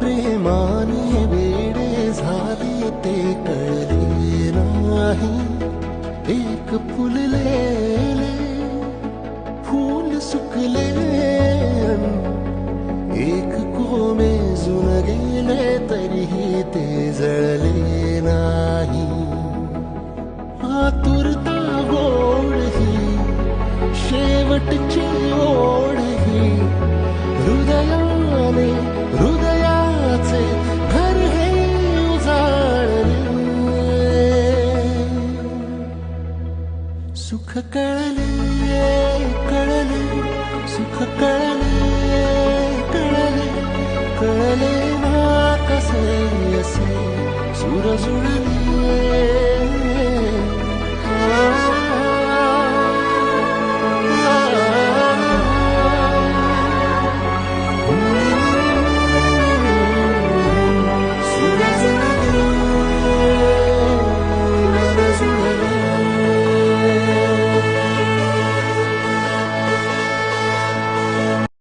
प्रेमाने वेडे झाले ते कळले नाही. एक फुललेले फूल सुकले, एक कोमेजून गेले तरीही ते जळले नाही. आतुरता गोड ही शेवटची ओढ ही, हृदयाने हृदयाचे घर हे उजाळले. सुख कळले कळले, सुख कळले कळले, कळले ना कसे असे सूर जुळले.